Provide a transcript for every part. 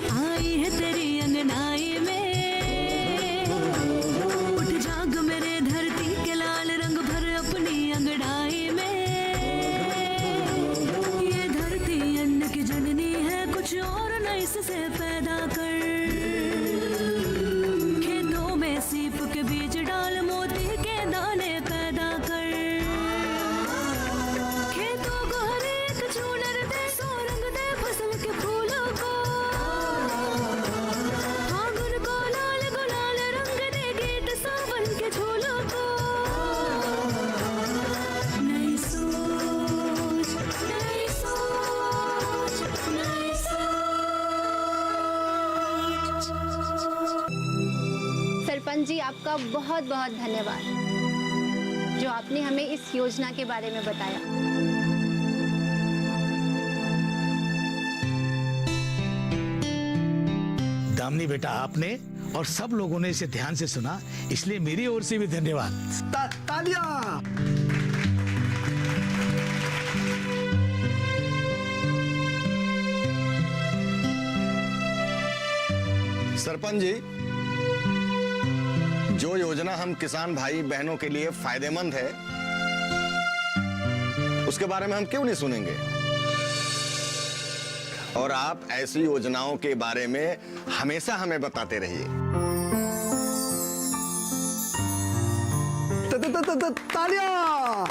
आई है तेरी अंगनाई में, उठ जाग मेरे धरती के लाल रंग भर अपनी अंगड़ाई में। ये धरती अन्न की जननी है, कुछ और न इससे पैदा कर। खेतों में सीप के बीज डाल, मोती के दाने पैदा कर। खेतों को हर एक चूनर दे, सो रंग दे फसल के फूलों को। फागुन को लाल गुलाल रंग दे, गीत सावन के झूलों को। नई सोच, नई सोच, नई सोच। सरपंच जी, आपका बहुत बहुत धन्यवाद जो आपने हमें इस योजना के बारे में बताया। दामिनी बेटा, आपने और सब लोगों ने इसे ध्यान से सुना, इसलिए मेरी ओर से भी धन्यवाद। तालियां। सरपंच जी, जो योजना हम किसान भाई बहनों के लिए फायदेमंद है, उसके बारे में हम क्यों नहीं सुनेंगे? और आप ऐसी योजनाओं के बारे में हमेशा हमें बताते रहिए। तालियां।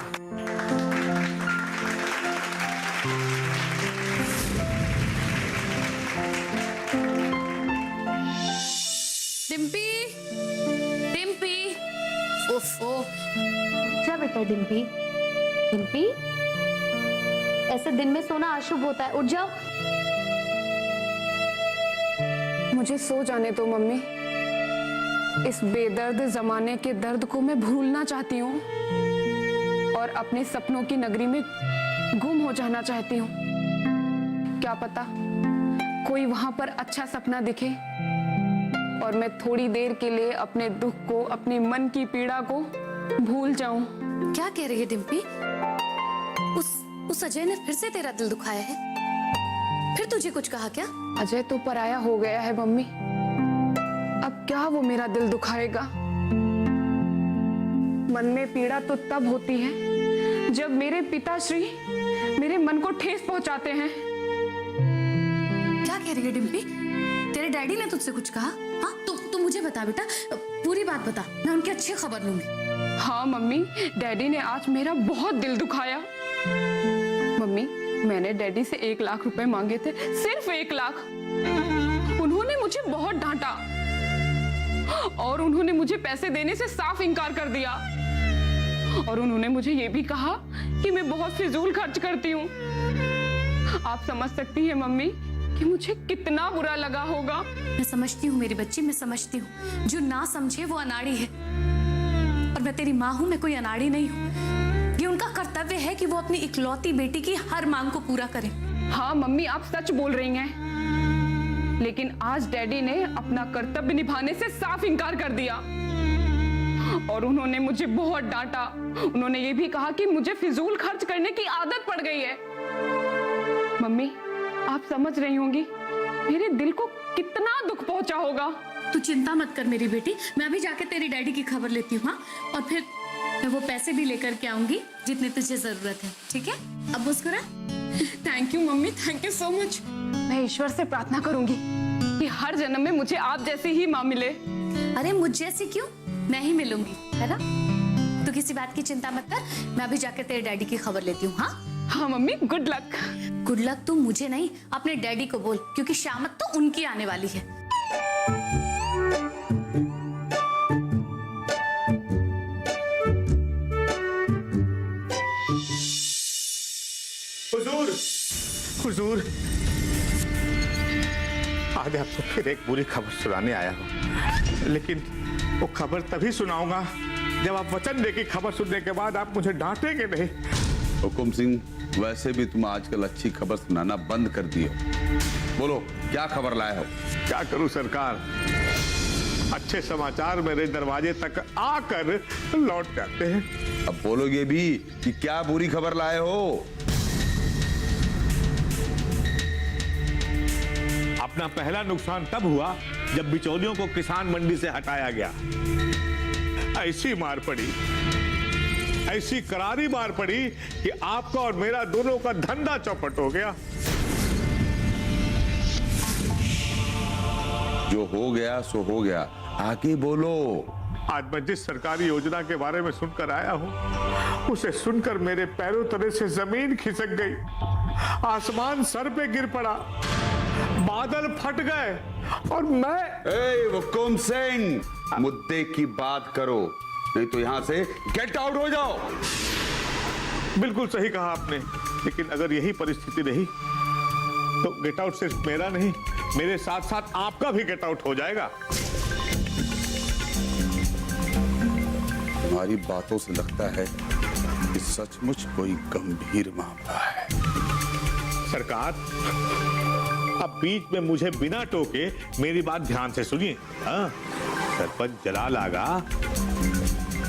डिम्पी, डिम्पी, ओफो। क्या बेटा डिम्पी? डिम्पी, ऐसे दिन में सोना अशुभ होता है, उठ जाओ। मुझे सो जाने दो मम्मी। इस बेदर्द जमाने के दर्द को मैं भूलना चाहती हूँ और अपने सपनों की नगरी में गुम हो जाना चाहती हूँ। क्या पता कोई वहां पर अच्छा सपना दिखे और मैं थोड़ी देर के लिए अपने दुख को, अपनी मन की पीड़ा को भूल जाऊं। क्या कह रही है डिम्पी? उस अजय ने फिर से तेरा दिल दुखाया है? फिर तुझे कुछ कहा क्या? अजय तो पराया हो गया है मम्मी, अब क्या वो मेरा दिल दुखाएगा? मन में पीड़ा तो तब होती है जब मेरे पिताश्री मेरे मन को ठेस पहुंचाते हैं। क्या कह रही है डिम्पी? तेरे डैडी ने तुझसे कुछ कहा? हाँ, तू मुझे बता बेटा, पूरी बात बता, मैं उनकी अच्छी खबर लूंगी। हाँ मम्मी, डैडी ने आज मेरा बहुत दिल दुखाया। मम्मी, मैंने डैडी से 1 लाख रुपए मांगे थे, सिर्फ 1 लाख। उन्होंने मुझे बहुत डांटा और उन्होंने मुझे पैसे देने से साफ इनकार कर दिया। और उन्होंने मुझे ये भी कहा कि मैं बहुत फिजूल खर्च करती हूँ। आप समझ सकती हैं मम्मी कि मुझे कितना बुरा लगा होगा। मैं समझती हूँ मेरी बच्ची, मैं समझती हूँ। जो ना समझे वो अनाड़ी है, और मैं तेरी माँ हूँ, मैं कोई अनाड़ी नहीं हूँ। ये उनका कर्तव्य है कि वो अपनी इकलौती बेटी की हर मांग को पूरा करें। हाँ मम्मी, आप सच बोल रही हैं, लेकिन आज डैडी ने अपना कर्तव्य निभाने से साफ इनकार कर दिया और उन्होंने मुझे बहुत डांटा। उन्होंने ये भी कहा कि मुझे फिजूल खर्च करने की आदत पड़ गई है। मम्मी, आप समझ रही होंगी मेरे दिल को कितना दुख पहुंचा होगा। तू चिंता मत कर मेरी बेटी, मैं अभी जाके तेरी डैडी की खबर लेती हूँ। हाँ, और फिर मैं वो पैसे भी लेकर के आऊंगी जितनी तुझे जरूरत है, ठीक है? अब मुस्कुरा। Thank you mummy, thank you so much. मैं ईश्वर से प्रार्थना करूंगी कि हर जन्म में मुझे आप जैसी ही माँ मिले। अरे मुझ जैसी क्यों, मैं ही मिलूंगी, है ना? तू किसी बात की चिंता मत कर, मैं अभी जाके तेरे डैडी की खबर लेती हूँ। हाँ हाँ mummy, good luck. Good luck तू मुझे नहीं, अपने डैडी को बोल, क्योंकि शामत तो उनकी आने वाली है। हुजूर, हुजूर, आज आपको फिर एक बुरी खबर सुनाने आया हूँ, लेकिन वो खबर तभी सुनाऊंगा जब आप वचन दे कि खबर सुनने के बाद आप मुझे डांटेंगे नहीं। हुकुम सिंह, वैसे भी तुम आजकल अच्छी खबर सुनाना बंद कर दिए हो। बोलो, क्या खबर लाए हो? क्या करूं सरकार, अच्छे समाचार मेरे दरवाजे तक आकर लौट जाते हैं। अब बोलोगे भी कि क्या बुरी खबर लाए हो? अपना पहला नुकसान तब हुआ जब बिचौलियों को किसान मंडी से हटाया गया। ऐसी मार पड़ी, ऐसी करारी मार पड़ी कि आपका और मेरा दोनों का धंधा चौपट हो गया। जो हो गया सो हो गया, आगे बोलो। आज मैं जिस सरकारी योजना के बारे में सुनकर आया हूं, उसे सुनकर मेरे पैरों तले से जमीन खिसक गई, आसमान सर पे गिर पड़ा, बादल फट गए और मैं हुकुम सिंह, मुद्दे की बात करो, नहीं तो यहां से गेट आउट हो जाओ। बिल्कुल सही कहा आपने, लेकिन अगर यही परिस्थिति रही तो गेट आउट सिर्फ मेरा नहीं, मेरे साथ साथ आपका भी गेट आउट हो जाएगा। तुम्हारी बातों से लगता है कि सचमुच कोई गंभीर मामला है। सरकार, अब बीच में मुझे बिना टोके मेरी बात ध्यान से सुनिए। हाँ, सरपंच जलाल आगा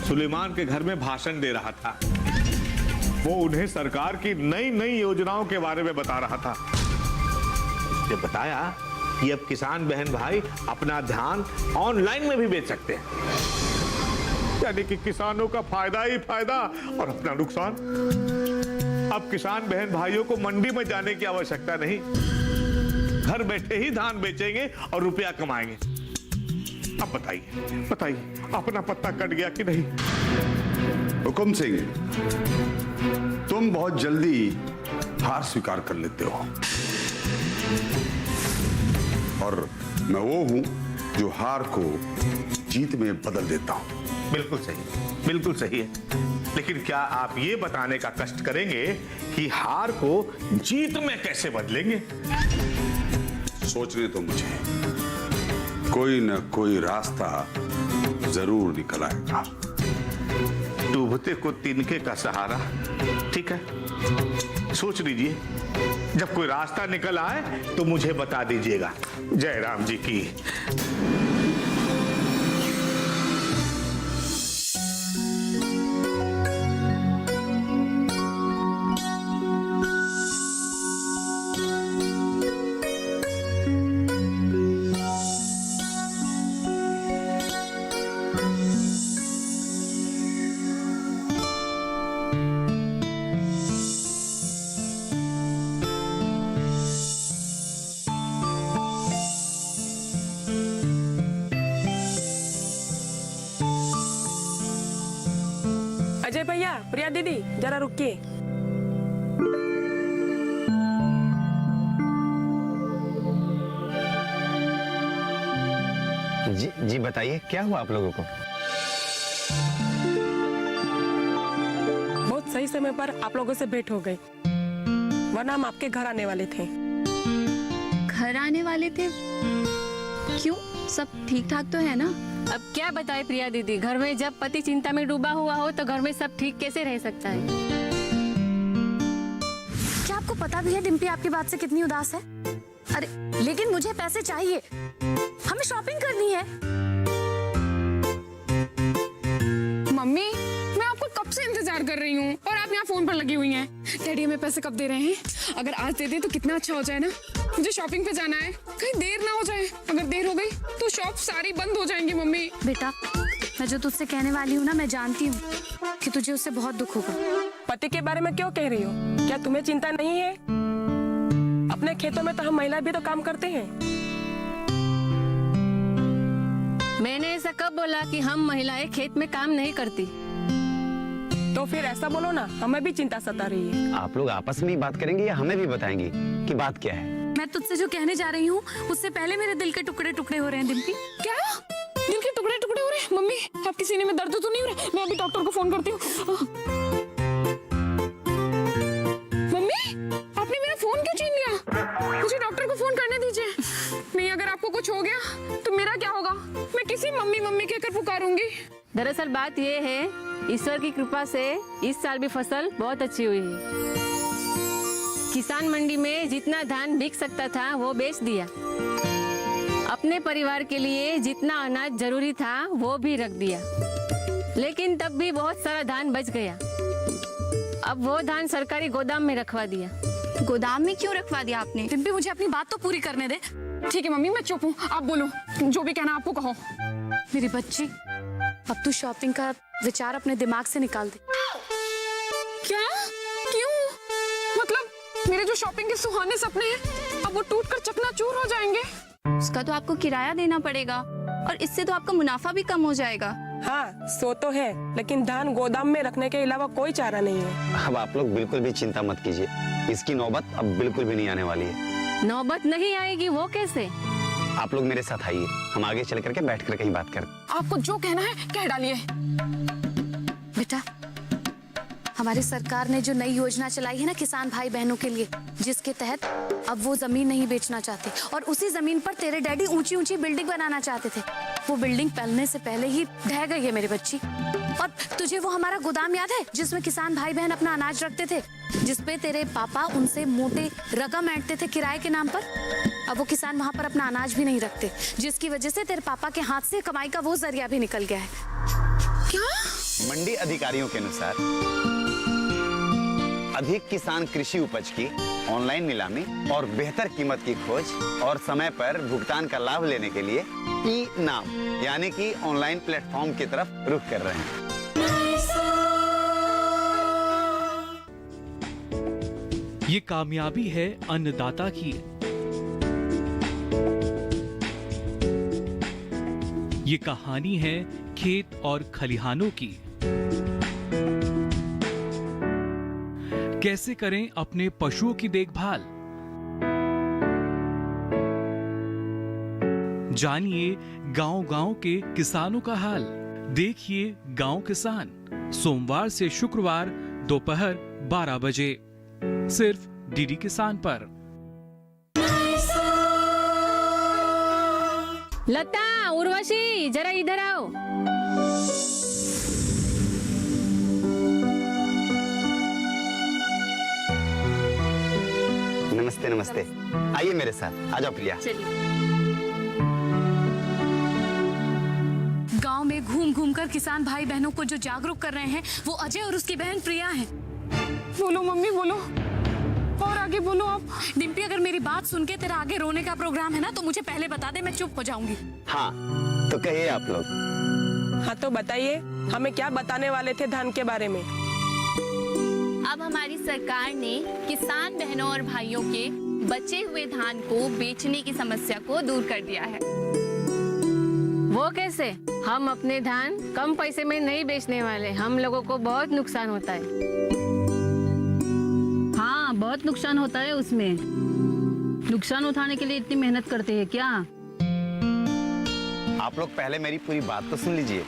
सुलेमान के घर में भाषण दे रहा था। वो उन्हें सरकार की नई नई योजनाओं के बारे में बता रहा था। उसने बताया कि अब किसान बहन भाई अपना ध्यान ऑनलाइन में भी बेच सकते हैं, यानी कि किसानों का फायदा ही फायदा और अपना नुकसान। अब किसान बहन भाइयों को मंडी में जाने की आवश्यकता नहीं, घर बैठे ही धान बेचेंगे और रुपया कमाएंगे। अब बताइए बताइए, अपना पत्ता कट गया कि नहीं? हुकुम सिंह, तुम बहुत जल्दी हार स्वीकार कर लेते हो, और मैं वो हूं जो हार को जीत में बदल देता हूं। बिल्कुल सही है, लेकिन क्या आप ये बताने का कष्ट करेंगे कि हार को जीत में कैसे बदलेंगे? सोचने तो मुझे कोई न कोई रास्ता जरूर निकल आएगा। डूबते को तिनके का सहारा, ठीक है, सोच लीजिए। जब कोई रास्ता निकल आए तो मुझे बता दीजिएगा। जय राम जी की। अजय भैया, प्रिया दीदी, जरा रुकिए। जी बताइए, क्या हुआ आप लोगों को? बहुत सही समय पर आप लोगों से भेंट हो गई, वरना हम आपके घर आने वाले थे। घर आने वाले थे? क्यों, सब ठीक ठाक तो है ना? अब क्या बताए प्रिया दीदी, घर में जब पति चिंता में डूबा हुआ हो तो घर में सब ठीक कैसे रह सकता है? क्या आपको पता भी है डिम्पी आपकी बात से कितनी उदास है? अरे लेकिन मुझे पैसे चाहिए, हमें शॉपिंग करनी है। मम्मी, मैं आपको कब से इंतजार कर रही हूँ और आप यहाँ फोन पर लगी हुई हैं। डैडी हमें पैसे कब दे रहे हैं? अगर आज दे दे तो कितना अच्छा हो जाए ना। मुझे शॉपिंग पे जाना है, कहीं देर ना हो जाए। अगर देर हो गई तो शॉप सारी बंद हो जाएंगी। मम्मी बेटा, मैं जो तुझसे कहने वाली हूँ ना, मैं जानती हूँ कि तुझे उससे बहुत दुख होगा। पति के बारे में क्यों कह रही हो? क्या तुम्हें चिंता नहीं है? अपने खेतों में तो हम महिला भी तो काम करते हैं। मैंने ऐसा कब बोला कि हम महिलाएं खेत में काम नहीं करती? तो फिर ऐसा बोलो ना, हमें भी चिंता सता रही है। आप लोग आपस में ही बात करेंगे या हमें भी बताएंगे कि बात क्या है? मैं तुझसे जो कहने जा रही हूँ उससे पहले मेरे दिल के टुकड़े टुकड़े हो रहे हैं डिम्पी। क्या दिल के टुकड़े टुकड़े हो रहे हैं? मम्मी, आपके सीने में दर्द तो नहीं हो रहा? मैं अभी डॉक्टर को फोन करती हूँ। मम्मी, आपने मेरा फोन क्यों छीन लिया? मुझे डॉक्टर को फोन करने दीजिए। नहीं, अगर आपको कुछ हो गया तो मेरा क्या होगा? मैं किसी मम्मी मम्मी कहकर पुकारूंगी। दरअसल बात ये है, ईश्वर की कृपा से इस साल भी फसल बहुत अच्छी हुई है। किसान मंडी में जितना धान बिक सकता था वो बेच दिया। अपने परिवार के लिए जितना अनाज जरूरी था वो भी रख दिया, लेकिन तब भी बहुत सारा धान बच गया। अब वो धान सरकारी गोदाम में रखवा दिया। गोदाम में क्यों रखवा दिया आपने? डिम्पी, मुझे अपनी बात तो पूरी करने दे। ठीक है मम्मी, मैं चुप हूँ, आप बोलो, जो भी कहना आपको कहो। मेरी बच्ची, अब तू शॉपिंग का विचार अपने दिमाग से निकाल दे। क्या? क्यों? मतलब मेरे जो शॉपिंग के सुहाने सपने हैं अब वो टूटकर चकनाचूर हो जाएंगे। उसका तो आपको किराया देना पड़ेगा और इससे तो आपका मुनाफा भी कम हो जाएगा। हाँ, सो तो है, लेकिन धान गोदाम में रखने के अलावा कोई चारा नहीं है। अब आप लोग बिल्कुल भी चिंता मत कीजिए, इसकी नौबत अब बिल्कुल भी नहीं आने वाली है। नौबत नहीं आएगी, वो कैसे? आप लोग मेरे साथ आइए, हम आगे चल करके बैठ कर कहीं बात करते। आपको जो कहना है कह डालिए। बेटा, हमारी सरकार ने जो नई योजना चलाई है ना किसान भाई बहनों के लिए, जिसके तहत अब वो जमीन नहीं बेचना चाहते और उसी जमीन पर तेरे डैडी ऊंची ऊंची बिल्डिंग बनाना चाहते थे। वो बिल्डिंग पलने से पहले ही ढह गई है मेरी बच्ची। और तुझे वो हमारा गोदाम याद है जिसमें किसान भाई बहन अपना अनाज रखते थे, जिसपे तेरे पापा उनसे मोटे रकम ऐंठते थे किराए के नाम पर? अब वो किसान वहाँ पर अपना अनाज भी नहीं रखते, जिसकी वजह से तेरे पापा के हाथ से कमाई का वो जरिया भी निकल गया है। क्या? मंडी अधिकारियों के अनुसार अधिक किसान कृषि उपज की ऑनलाइन नीलामी और बेहतर कीमत की खोज और समय पर भुगतान का लाभ लेने के लिए ई नाम यानी कि ऑनलाइन प्लेटफॉर्म की तरफ रुख कर रहे हैं। ये कामयाबी है अन्नदाता की। ये कहानी है खेत और खलिहानों की। कैसे करें अपने पशुओं की देखभाल, जानिए गांव-गांव के किसानों का हाल। देखिए गांव किसान, सोमवार से शुक्रवार दोपहर 12 बजे सिर्फ डीडी किसान पर। लता, उर्वशी, जरा इधर आओ। नमस्ते नमस्ते, आइए मेरे साथ, आ जाओ प्रिया। गांव में घूम घूम कर किसान भाई बहनों को जो जागरूक कर रहे हैं वो अजय और उसकी बहन प्रिया हैं। बोलो मम्मी, बोलो और आगे बोलो आप। डिम्पी, अगर मेरी बात सुन के तेरा आगे रोने का प्रोग्राम है ना तो मुझे पहले बता दे, मैं चुप हो जाऊंगी। हाँ तो कहिए आप लोग। हाँ तो बताइए, हमें क्या बताने वाले थे धान के बारे में? अब हमारी सरकार ने किसान बहनों और भाइयों के बचे हुए धान को बेचने की समस्या को दूर कर दिया है। वो कैसे? हम अपने धान कम पैसे में नहीं बेचने वाले, हम लोगों को बहुत नुकसान होता है। हाँ, बहुत नुकसान होता है उसमें। नुकसान उठाने के लिए इतनी मेहनत करते हैं क्या? आप लोग पहले मेरी पूरी बात तो सुन लीजिए,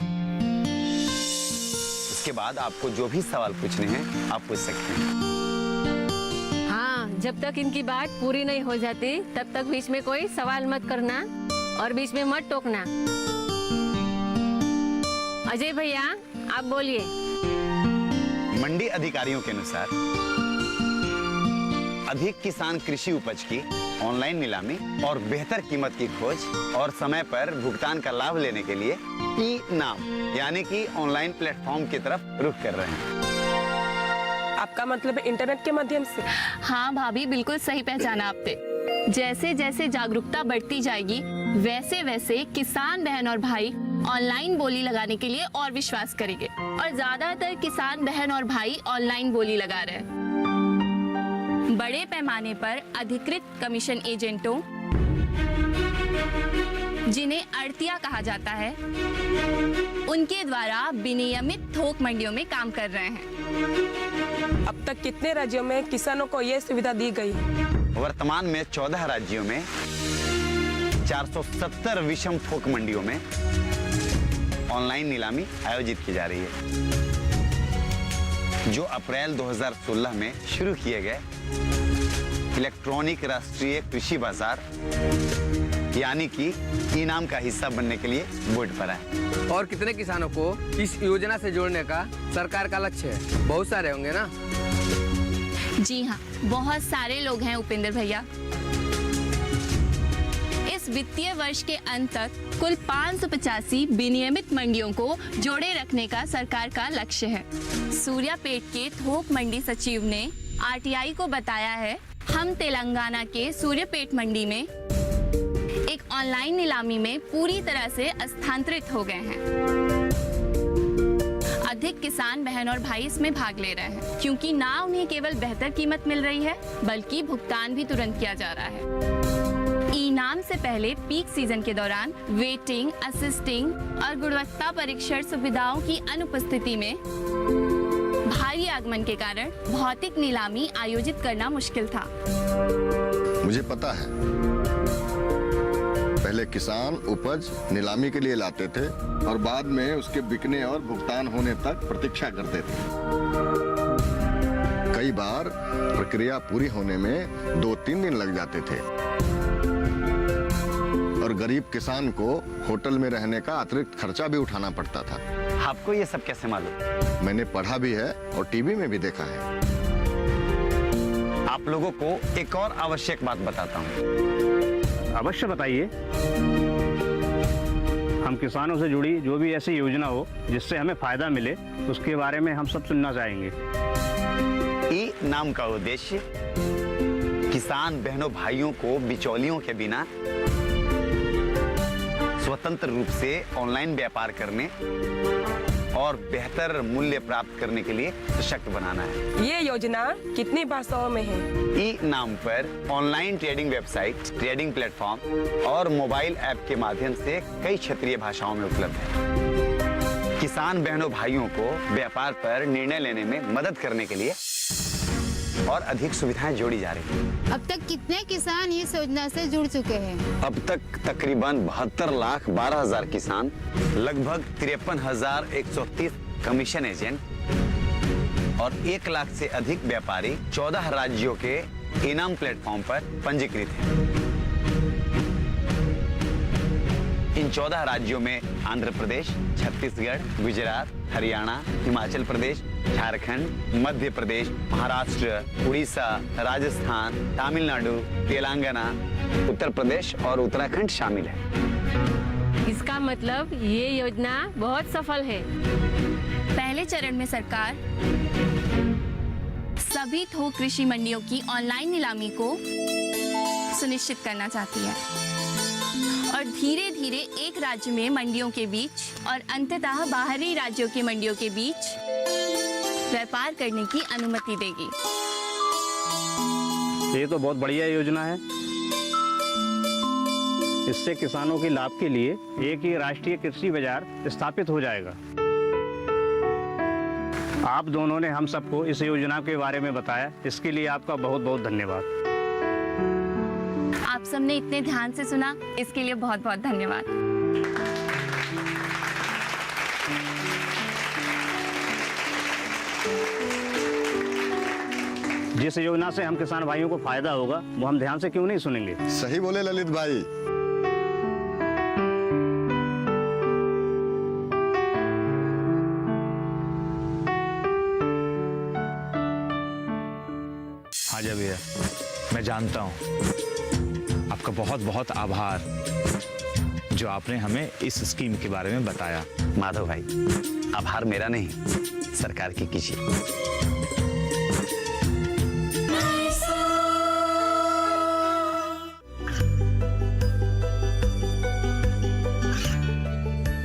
उसके बाद आपको जो भी सवाल पूछने हैं आप पूछ सकते हैं। हाँ, जब तक इनकी बात पूरी नहीं हो जाती तब तक बीच में कोई सवाल मत करना और बीच में मत टोकना। अजय भैया, आप बोलिए। मंडी अधिकारियों के अनुसार अधिक किसान कृषि उपज की ऑनलाइन नीलामी और बेहतर कीमत की खोज और समय पर भुगतान का लाभ लेने के लिए ई नाम यानी कि ऑनलाइन प्लेटफॉर्म की तरफ रुख कर रहे हैं। आपका मतलब इंटरनेट के माध्यम से? हाँ भाभी, बिल्कुल सही पहचाना आपने। जैसे जैसे जागरूकता बढ़ती जाएगी वैसे वैसे किसान बहन और भाई ऑनलाइन बोली लगाने के लिए और विश्वास करेंगे और ज्यादातर किसान बहन और भाई ऑनलाइन बोली लगा रहे हैं। बड़े पैमाने पर अधिकृत कमीशन एजेंटों, जिन्हें अड़तिया कहा जाता है, उनके द्वारा विनियमित थोक मंडियों में काम कर रहे हैं। अब तक कितने राज्यों में किसानों को ये सुविधा दी गई? वर्तमान में 14 राज्यों में 470 विषम थोक मंडियों में ऑनलाइन नीलामी आयोजित की जा रही है। जो अप्रैल 2016 में शुरू किए गए इलेक्ट्रॉनिक राष्ट्रीय कृषि बाजार यानी कि इनाम का हिस्सा बनने के लिए बोर्ड पर है। और कितने किसानों को इस योजना से जोड़ने का सरकार का लक्ष्य है? बहुत सारे होंगे ना? जी हाँ, बहुत सारे लोग हैं उपेंद्र भैया। इस वित्तीय वर्ष के अंत तक कुल 585 विनियमित मंडियों को जोड़े रखने का सरकार का लक्ष्य है। सूर्यापेट के थोक मंडी सचिव ने आरटीआई को बताया है, हम तेलंगाना के सूर्यापेट मंडी में एक ऑनलाइन नीलामी में पूरी तरह से स्थानांतरित हो गए हैं। अधिक किसान बहन और भाई इसमें भाग ले रहे हैं क्योंकि ना उन्हें केवल बेहतर कीमत मिल रही है बल्कि भुगतान भी तुरंत किया जा रहा है। इनाम से पहले पीक सीजन के दौरान वेटिंग, असिस्टिंग और गुणवत्ता परीक्षण सुविधाओं की अनुपस्थिति में भारी आगमन के कारण भौतिक नीलामी आयोजित करना मुश्किल था। मुझे पता है, पहले किसान उपज नीलामी के लिए लाते थे और बाद में उसके बिकने और भुगतान होने तक प्रतीक्षा करते थे। कई बार प्रक्रिया पूरी होने में 2-3 दिन लग जाते थे और गरीब किसान को होटल में रहने का अतिरिक्त खर्चा भी उठाना पड़ता था। आपको ये सब कैसे मालूम? मैंने पढ़ा भी है और टीवी में भी देखा है। आप लोगों को एक और आवश्यक बात बताता हूँ। अवश्य बताइए। हम किसानों से जुड़ी जो भी ऐसी योजना हो जिससे हमें फायदा मिले उसके बारे में हम सब सुनना चाहेंगे। ई नाम का उद्देश्य किसान बहनों भाइयों को बिचौलियों के बिना स्वतंत्र रूप से ऑनलाइन व्यापार करने और बेहतर मूल्य प्राप्त करने के लिए सशक्त बनाना है। ये योजना कितनी भाषाओं में है? ई नाम पर online trading website, trading platform और मोबाइल ऐप के माध्यम से कई क्षेत्रीय भाषाओं में उपलब्ध है। किसान बहनों भाइयों को व्यापार पर निर्णय लेने में मदद करने के लिए और अधिक सुविधाएं जोड़ी जा रही हैं। अब तक कितने किसान इस योजना से जुड़ चुके हैं? अब तक तकरीबन 72,12,000 किसान, लगभग 53,130 कमीशन एजेंट और 1 लाख से अधिक व्यापारी 14 राज्यों के इनाम प्लेटफॉर्म पर पंजीकृत हैं। इन 14 राज्यों में आंध्र प्रदेश, छत्तीसगढ़, गुजरात, हरियाणा, हिमाचल प्रदेश, झारखंड, मध्य प्रदेश, महाराष्ट्र, उड़ीसा, राजस्थान, तमिलनाडु, तेलंगाना, उत्तर प्रदेश और उत्तराखंड शामिल है। इसका मतलब ये योजना बहुत सफल है। पहले चरण में सरकार सभी थोक कृषि मंडियों की ऑनलाइन नीलामी को सुनिश्चित करना चाहती है और धीरे धीरे एक राज्य में मंडियों के बीच और अंततः बाहरी राज्यों की मंडियों के बीच व्यापार करने की अनुमति देगी। ये तो बहुत बढ़िया योजना है। इससे किसानों के लाभ के लिए एक ही राष्ट्रीय कृषि बाजार स्थापित हो जाएगा। आप दोनों ने हम सबको इस योजना के बारे में बताया, इसके लिए आपका बहुत बहुत धन्यवाद। आप सबने इतने ध्यान से सुना, इसके लिए बहुत बहुत धन्यवाद। जिस योजना से हम किसान भाइयों को फायदा होगा वो हम ध्यान से क्यों नहीं सुनेंगे? सही बोले ललित भाई। हाँ जी भैया, मैं जानता हूँ। आपका बहुत बहुत आभार जो आपने हमें इस स्कीम के बारे में बताया। माधव भाई, आभार मेरा नहीं, सरकार की कीजिए।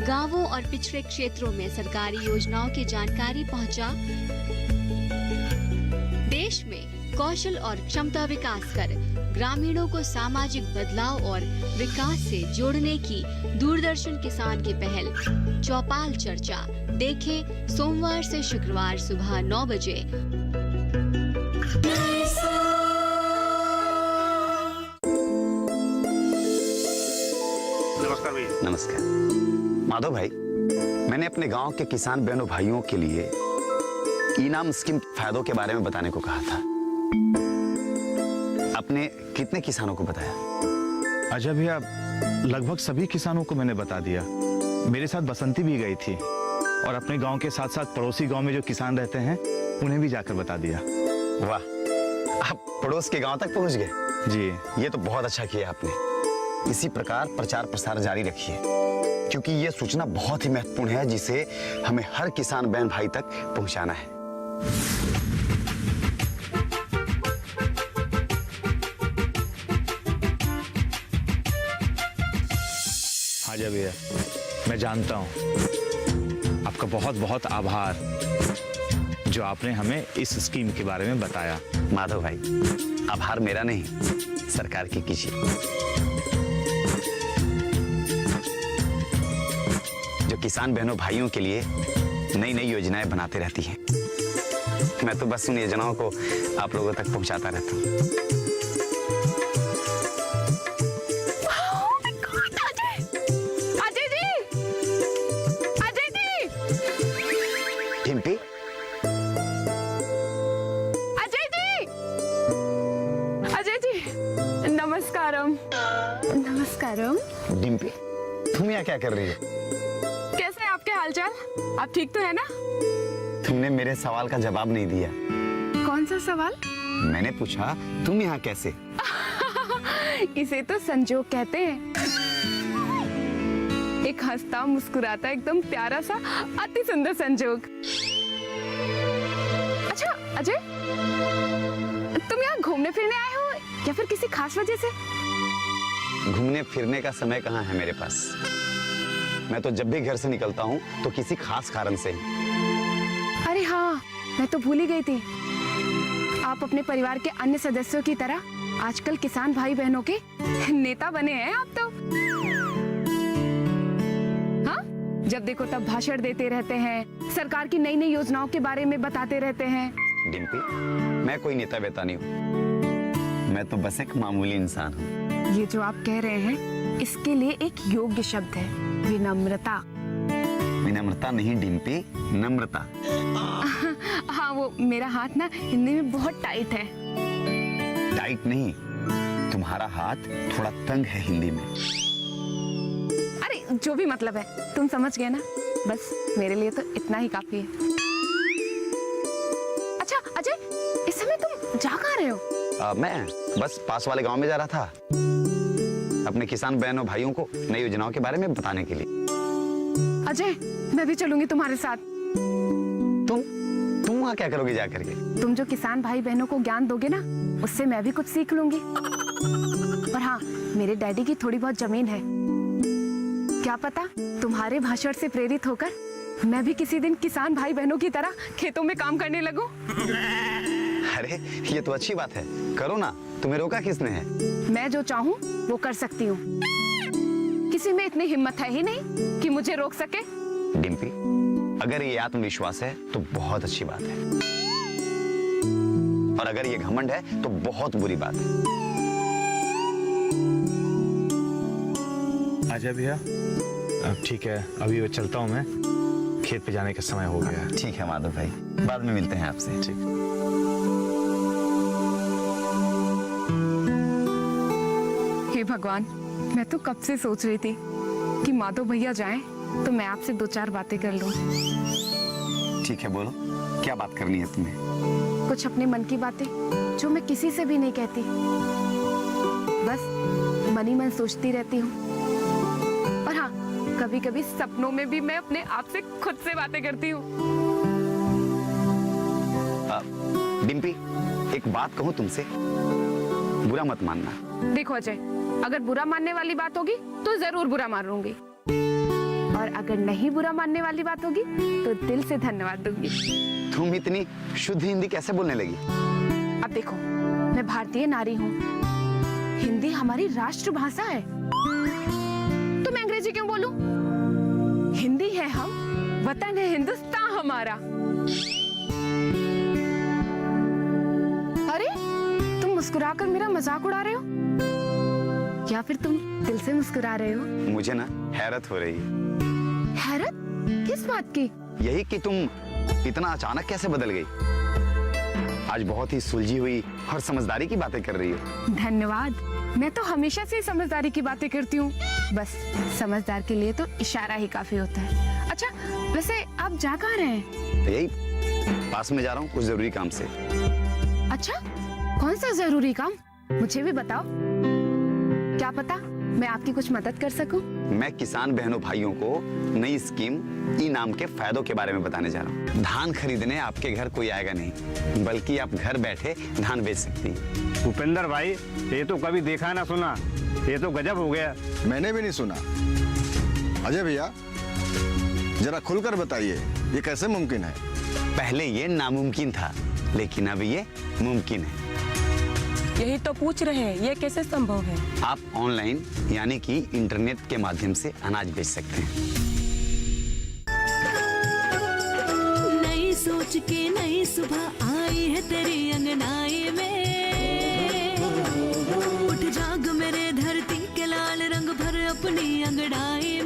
गांवों और पिछड़े क्षेत्रों में सरकारी योजनाओं की जानकारी पहुंचा। देश में कौशल और क्षमता विकास कर ग्रामीणों को सामाजिक बदलाव और विकास से जोड़ने की दूरदर्शन किसान की पहल चौपाल चर्चा देखें सोमवार से शुक्रवार सुबह 9 बजे। नमस्कार भैया। नमस्कार माधव भाई, मैंने अपने गांव के किसान बहनों भाइयों के लिए इनाम स्कीम के फायदों के बारे में बताने को कहा था। आपने कितने किसानों को बताया? अजय भैया, लगभग सभी किसानों को मैंने बता दिया। मेरे साथ बसंती भी गई थी और अपने गांव के साथ साथ पड़ोसी गांव में जो किसान रहते हैं उन्हें भी जाकर बता दिया। वाह, आप पड़ोस के गांव तक पहुंच गए? जी, ये तो बहुत अच्छा किया आपने। इसी प्रकार प्रचार प्रसार जारी रखिए, क्योंकि ये सूचना बहुत ही महत्वपूर्ण है जिसे हमें हर किसान बहन भाई तक पहुंचाना है। हाँ जी भैया, मैं जानता हूँ। आपका बहुत बहुत आभार जो आपने हमें इस स्कीम के बारे में बताया। माधव भाई, आभार मेरा नहीं, सरकार की कीजिए। जो किसान बहनों भाइयों के लिए नई नई योजनाएं बनाते रहती हैं, मैं तो बस उन योजनाओं को आप लोगों तक पहुंचाता रहता हूँ। डिम्पी, अजय जी, नमस्कारम। नमस्कारम। डिम्पी, तुम यहाँ क्या कर रही हो? कैसे हैं आपके हालचाल? आप ठीक तो है ना? तुमने मेरे सवाल का जवाब नहीं दिया। कौन सा सवाल? मैंने पूछा तुम यहाँ कैसे? इसे तो संजोग कहते हैं। एक हंसता मुस्कुराता एकदम प्यारा सा अति सुंदर संजोग। अच्छा अजय, तुम यहाँ घूमने फिरने आए हो या फिर किसी खास वजह से? घूमने फिरने का समय कहाँ है मेरे पास। मैं तो जब भी घर से निकलता हूँ तो किसी खास कारण से ही। अरे हाँ, मैं तो भूल ही गई थी। आप अपने परिवार के अन्य सदस्यों की तरह आजकल किसान भाई बहनों के नेता बने हैं आप तो। हाँ, जब देखो तब भाषण देते रहते हैं, सरकार की नई नई योजनाओं के बारे में बताते रहते हैं। डिम्पी, मैं कोई नेता बेता नहीं हूँ, मैं तो बस एक मामूली इंसान हूँ। ये जो आप कह रहे हैं, इसके लिए एक योग्य शब्द है, विनम्रता। विनम्रता नहीं डिम्पी, नम्रता। हाँ, वो मेरा हाथ ना हिंदी में बहुत टाइट है। टाइट नहीं, तुम्हारा हाथ थोड़ा तंग है हिंदी में। अरे जो भी मतलब है, तुम समझ गए ना। बस मेरे लिए तो इतना ही काफी है। अच्छा अजय, इस समय तुम जा कहाँ रहे हो? मैं बस पास वाले गांव में जा रहा था, अपने किसान बहनों भाइयों को नई योजनाओं के बारे में बताने के लिए। अजय, मैं भी चलूंगी तुम्हारे साथ। तुम वहाँ क्या करोगे जाकर के? तुम जो किसान भाई बहनों को ज्ञान दोगे ना, उससे मैं भी कुछ सीख लूंगी। और हाँ, मेरे डैडी की थोड़ी बहुत जमीन है, क्या पता तुम्हारे भाषण से प्रेरित होकर मैं भी किसी दिन किसान भाई बहनों की तरह खेतों में काम करने लगूं। अरे ये तो अच्छी बात है, करो ना, तुम्हें रोका किसने है? मैं जो चाहूं वो कर सकती हूँ, किसी में इतनी हिम्मत है ही नहीं कि मुझे रोक सके। डिम्पी, अगर ये आत्मविश्वास है तो बहुत अच्छी बात है, और अगर ये घमंड है तो बहुत बुरी बात है। आजा भैया, अब ठीक है, अभी वो चलता हूँ, मैं खेत पे जाने का समय हो गया। ठीक है माधव भाई, बाद में मिलते हैं आपसे। ठीक। हे भगवान, मैं तो कब से सोच रही थी कि माधव भैया जाएं तो मैं आपसे दो चार बातें कर लूं। ठीक है, बोलो, क्या बात करनी है तुम्हें? कुछ अपने मन की बातें जो मैं किसी से भी नहीं कहती, बस मन ही मन सोचती रहती हूँ। और हाँ, कभी कभी सपनों में भी मैं अपने आप से खुद से बातें करती हूँ। डिम्पी, एक बात कहूँ तुमसे, बुरा मत मानना। देखो अजय, अगर बुरा मानने वाली बात होगी तो जरूर बुरा मान लूंगी, और अगर नहीं बुरा मानने वाली बात होगी तो दिल से धन्यवाद दूंगी। तुम इतनी शुद्ध हिंदी कैसे बोलने लगी? अब देखो, मैं भारतीय नारी हूँ, हिंदी हमारी राष्ट्रभाषा है, तो मैं अंग्रेजी क्यों बोलूं? हिंदी है हम, वतन है हिंदुस्तान हमारा। अरे, तुम मुस्कुराकर मेरा मजाक उड़ा रहे हो या फिर तुम दिल से मुस्कुरा रहे हो? मुझे ना हैरत हो रही है। हैरत? किस बात की? यही कि तुम इतना अचानक कैसे बदल गई। आज बहुत ही सुलझी हुई और समझदारी की बातें कर रही हो। धन्यवाद, मैं तो हमेशा से समझदारी की बातें करती हूँ, बस समझदार के लिए तो इशारा ही काफी होता है। अच्छा, वैसे आप जा कहाँ रहे हैं? यही पास में जा रहा हूँ, कुछ जरूरी काम से। अच्छा, कौन सा जरूरी काम? मुझे भी बताओ, क्या पता मैं आपकी कुछ मदद कर सकूं। मैं किसान बहनों भाइयों को नई स्कीम इनाम के फायदों के बारे में बताने जा रहा हूँ। धान खरीदने आपके घर कोई आएगा नहीं, बल्कि आप घर बैठे धान बेच सकती हैं। भूपेंद्र भाई, ये तो कभी देखा ना सुना, ये तो गजब हो गया। मैंने भी नहीं सुना। अजय भैया, जरा खुलकर बताइए ये कैसे मुमकिन है? पहले ये नामुमकिन था, लेकिन अब ये मुमकिन है। यही तो पूछ रहे हैं, ये कैसे संभव है? आप ऑनलाइन यानी कि इंटरनेट के माध्यम से अनाज बेच सकते हैं। नई सोच के नई सुबह आई है तेरी अंगनाई में, उठ जाग मेरे धरती के लाल रंग भर अपनी अंगड़ाई